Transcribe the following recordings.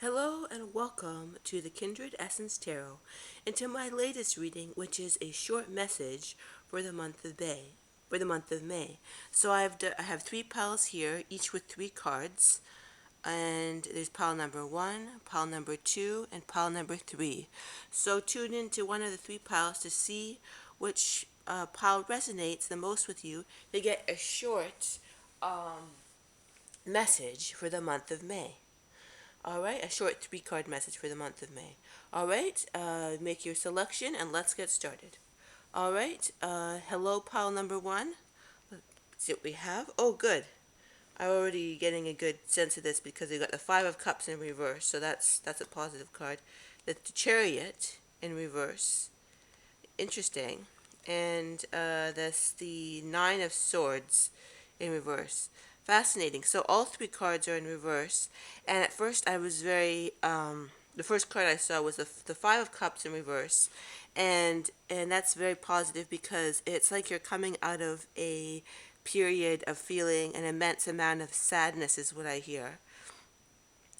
Hello and welcome to the Kindred Essence Tarot and to my latest reading, which is a short message for the month of May. So I have three piles here, each with three cards, and there's pile number 1, pile number 2, and pile number 3. So tune into one of the three piles to see which pile resonates the most with you to get a short message for the month of May. All right, a short three card message for the month of May. All right, make your selection and let's get started. All right, hello, pile number 1. Let's see what we have. Oh, good. I'm already getting a good sense of this because we got the Five of Cups in reverse, so that's a positive card. The Chariot in reverse, interesting, and that's the Nine of Swords in reverse. Fascinating. So all three cards are in reverse, and at first I was very the first card I saw was the Five of Cups in reverse, and that's very positive because it's like you're coming out of a period of feeling an immense amount of sadness is what I hear.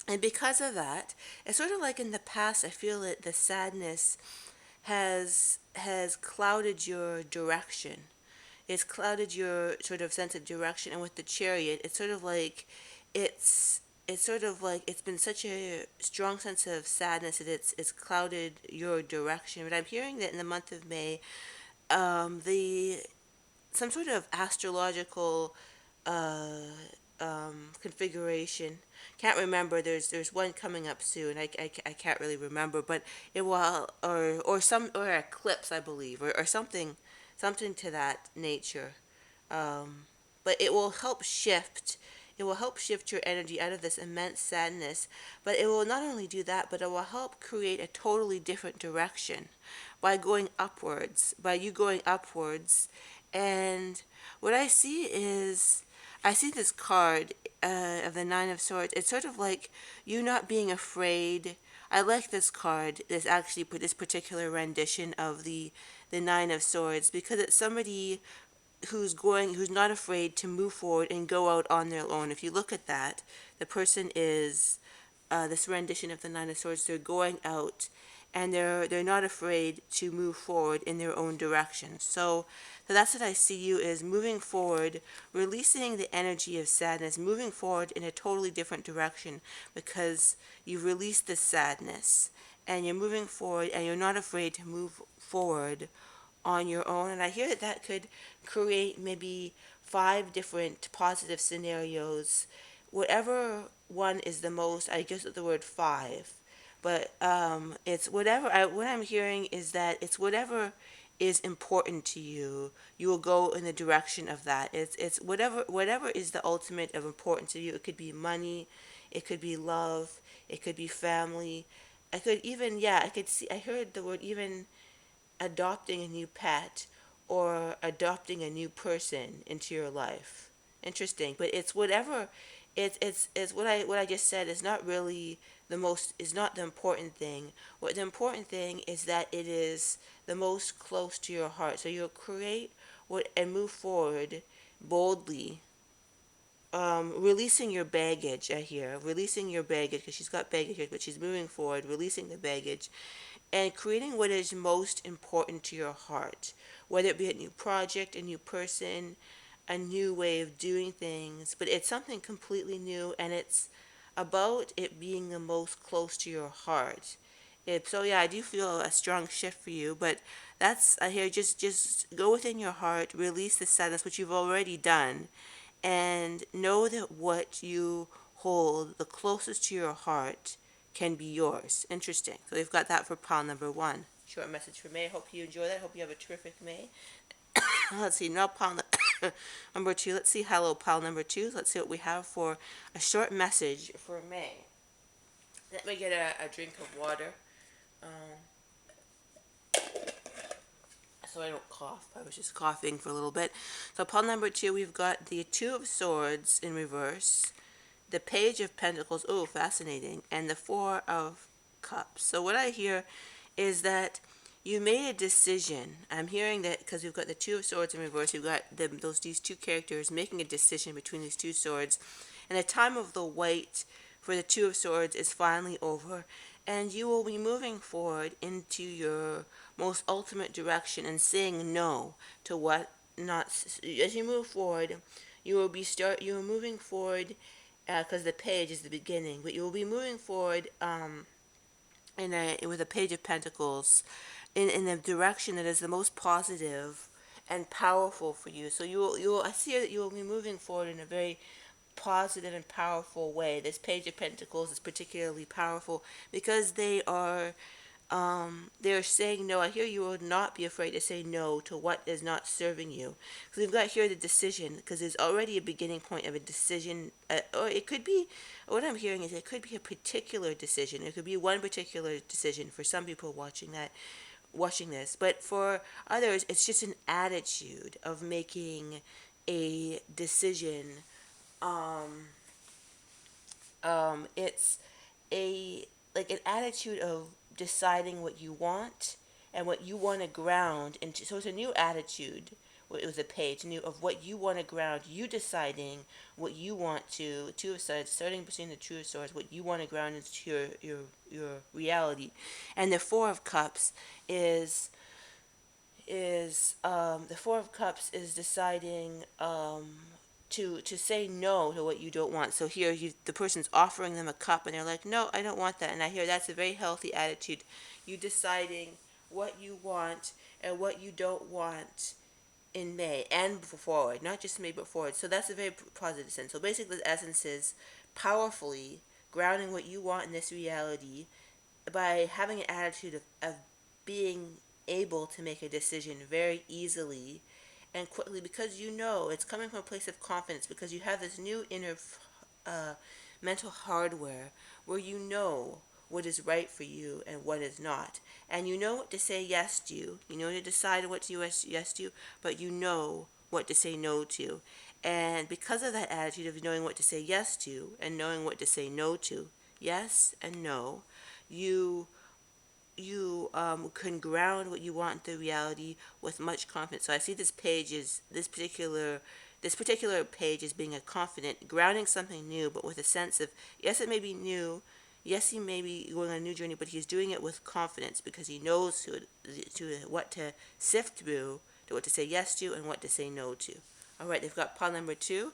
And because of that, it's sort of like in the past I feel that the sadness has clouded your direction. It's clouded your sort of sense of direction, and with the Chariot, it's it's sort of like it's been such a strong sense of sadness that it's clouded your direction. But I'm hearing that in the month of May, the some sort of astrological uh, configuration. Can't remember. There's one coming up soon. I can't really remember, but it will or eclipse I believe or something to that nature. But it will help shift. It will help shift your energy out of this immense sadness. But it will not only do that, but it will help create a totally different direction by going upwards. By you going upwards, and what I see is I see this card of the Nine of Swords. It's sort of like you not being afraid. I like this card. This particular rendition of the Nine of Swords because it's somebody who's not afraid to move forward and go out on their own. If you look at that, the person is this rendition of the Nine of Swords. They're going out and they're not afraid to move forward in their own direction. So that's what I see you is moving forward, releasing the energy of sadness, moving forward in a totally different direction because you've released the sadness and you're moving forward and you're not afraid to move forward on your own. And I hear that that could create maybe 5 different positive scenarios. Whatever one is the most, I guess the word five, but it's whatever. What I'm hearing is that it's whatever is important to you. You will go in the direction of that. It's whatever is the ultimate of importance to you. It could be money, it could be love, it could be family. I could even I could see. I heard the word even adopting a new pet or adopting a new person into your life. Interesting, but it's whatever. It's what I just said is not really the most is not the important thing. What the important thing is that it is the most close to your heart. So you'll create what and move forward boldly, releasing your baggage. I hear releasing your baggage because she's got baggage here, but she's moving forward, releasing the baggage, and creating what is most important to your heart, whether it be a new project, a new person, a new way of doing things, but it's something completely new and it's about it being the most close to your heart. So yeah, I do feel a strong shift for you, but that's I hear just go within your heart, release the sadness, which you've already done, and know that what you hold the closest to your heart can be yours. Interesting. So we've got that for pile number 1. Short message for May. Hope you enjoy that. Hope you have a terrific May. Let's see. Now pile number 2. Let's see. Hello, pile number 2. Let's see what we have for a short message for May. Let me get a drink of water. Um, so I don't cough. I was just coughing for a little bit. So pile number 2, we've got the Two of Swords in reverse, the Page of Pentacles, oh, fascinating, and the Four of Cups. So what I hear is that you made a decision. I'm hearing that because we've got the Two of Swords in reverse, you've got these two characters making a decision between these two swords, and the time of the wait for the Two of Swords is finally over, and you will be moving forward into your most ultimate direction and saying no to what not. As you move forward, you are moving forward because the page is the beginning, but you will be moving forward with a page of pentacles in a direction that is the most positive and powerful for you. So I see that you will be moving forward in a very positive and powerful way. This page of pentacles is particularly powerful because they're saying no. I hear you will not be afraid to say no to what is not serving you. Because we've got here the decision, because there's already a beginning point of a decision, or it could be, what I'm hearing is it could be a particular decision. It could be one particular decision for some people watching this, but for others, it's just an attitude of making a decision. Um, it's a like an attitude of deciding what you want and what you want to ground into. So it's a new attitude. It was a page new of what you want to ground. You deciding what you want to. Two of Swords, starting between the Two of Swords, what you want to ground into your reality, and the Four of Cups is the Four of Cups is deciding to say no to what you don't want. So here the person's offering them a cup and they're like, no, I don't want that. And I hear that's a very healthy attitude. You deciding what you want and what you don't want in May and forward, not just May but forward. So that's a very positive sense. So basically the essence is powerfully grounding what you want in this reality by having an attitude of being able to make a decision very easily and quickly, because you know it's coming from a place of confidence, because you have this new inner uh, mental hardware where you know what is right for you and what is not, and you know what to say yes to, you know to decide what to yes to, but you know what to say no to. And because of that attitude of knowing what to say yes to and knowing what to say no to, yes and no, you can ground what you want in the reality with much confidence. So I see this particular page as being a confident, grounding something new, but with a sense of, yes, it may be new, yes, he may be going on a new journey, but he's doing it with confidence because he knows what to sift through, to what to say yes to and what to say no to. All right, they've got pile number 2.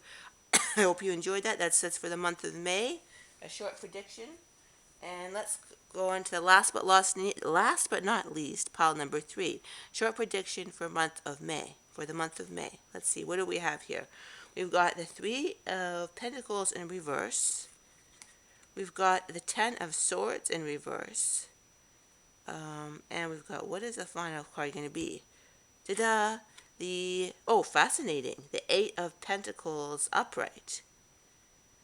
I hope you enjoyed that. That's for the month of May, a short prediction. And let's go on to the last but not least, pile number 3. Short prediction for month of May. For the month of May. Let's see, what do we have here? We've got the Three of Pentacles in reverse. We've got the Ten of Swords in reverse. And we've got, what is the final card going to be? Ta-da! Fascinating. The Eight of Pentacles upright.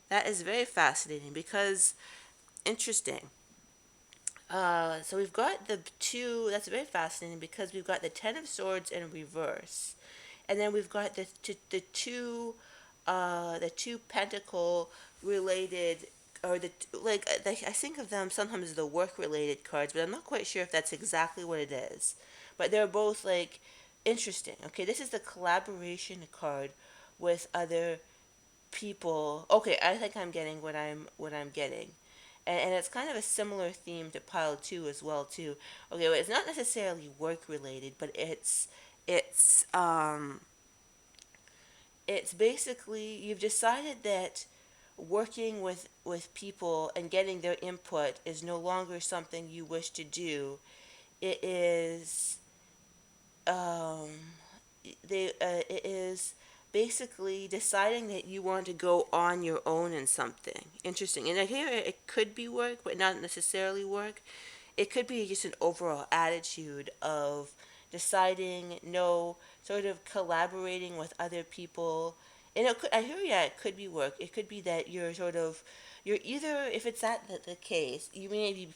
That is very fascinating because, interesting. So we've got the two, that's very fascinating because we've got the Ten of Swords in reverse. And then we've got the two pentacle related, or I think of them sometimes as the work related cards, but I'm not quite sure if that's exactly what it is. But they're both like interesting. Okay, this is the collaboration card with other people. Okay, I think I'm getting what I'm getting. And it's kind of a similar theme to pile 2 as well too. Okay, well, it's not necessarily work related, but it's basically you've decided that working with people and getting their input is no longer something you wish to do. It is um, it is basically deciding that you want to go on your own in something interesting. And here it could be work, but not necessarily work. It could be just an overall attitude of deciding no, sort of collaborating with other people. And I hear, yeah, it could be work. It could be that you're either, if it's the case, you may be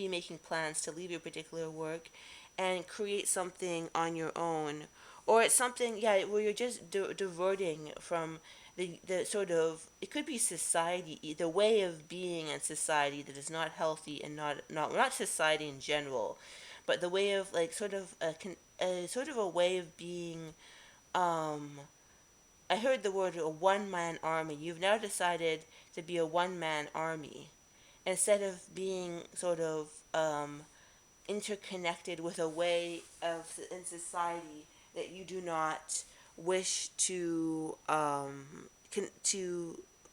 making plans to leave your particular work and create something on your own, or it's something, yeah, where you're just diverting from the sort of, it could be society, the way of being in society that is not healthy, and not society in general, but the way of like sort of a way of being, um I heard the word a one-man army. You've now decided to be a one-man army instead of being sort of interconnected with a way of in society that you do not wish to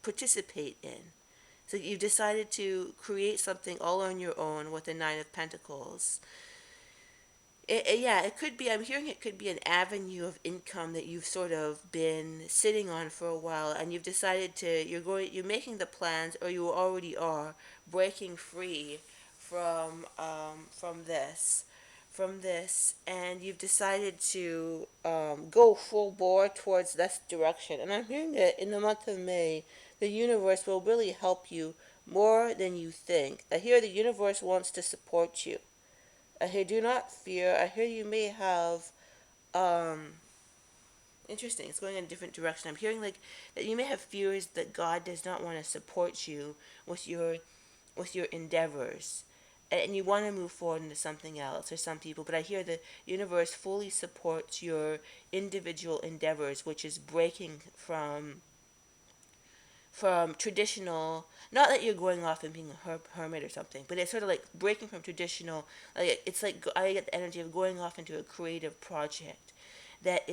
participate in. So you've decided to create something all on your own with the Nine of Pentacles. Yeah, it could be. I'm hearing it could be an avenue of income that you've sort of been sitting on for a while, and you've decided to. You're making the plans, or you already are breaking free from this, and you've decided to go full bore towards this direction. And I'm hearing that in the month of May, the universe will really help you more than you think. I hear the universe wants to support you. I hear do not fear. I hear you may have um interesting. It's going in a different direction. I'm hearing like that you may have fears that God does not want to support you with your endeavors. And you want to move forward into something else or some people, but I hear the universe fully supports your individual endeavors, which is breaking from traditional, not that you're going off and being a hermit or something, but it's sort of like breaking from traditional, like it's like I get the energy of going off into a creative project that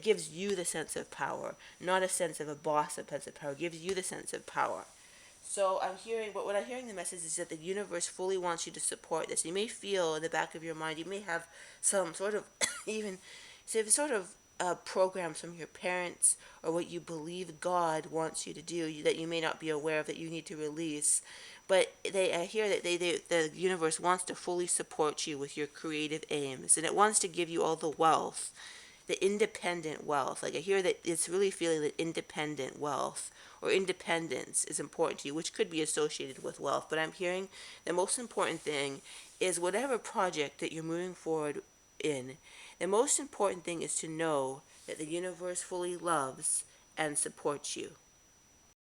gives you the sense of power, not a sense of a boss, a sense of power, gives you the sense of power. So I'm hearing, but what I'm hearing the message is that the universe fully wants you to support this. You may feel in the back of your mind, you may have some sort of even, sort of programs from your parents or what you believe God wants you to do that you may not be aware of that you need to release. But I hear that the universe wants to fully support you with your creative aims, and it wants to give you all the wealth, the independent wealth. Like I hear that it's really feeling that independent wealth or independence is important to you, which could be associated with wealth. But I'm hearing the most important thing is whatever project that you're moving forward in, the most important thing is to know that the universe fully loves and supports you.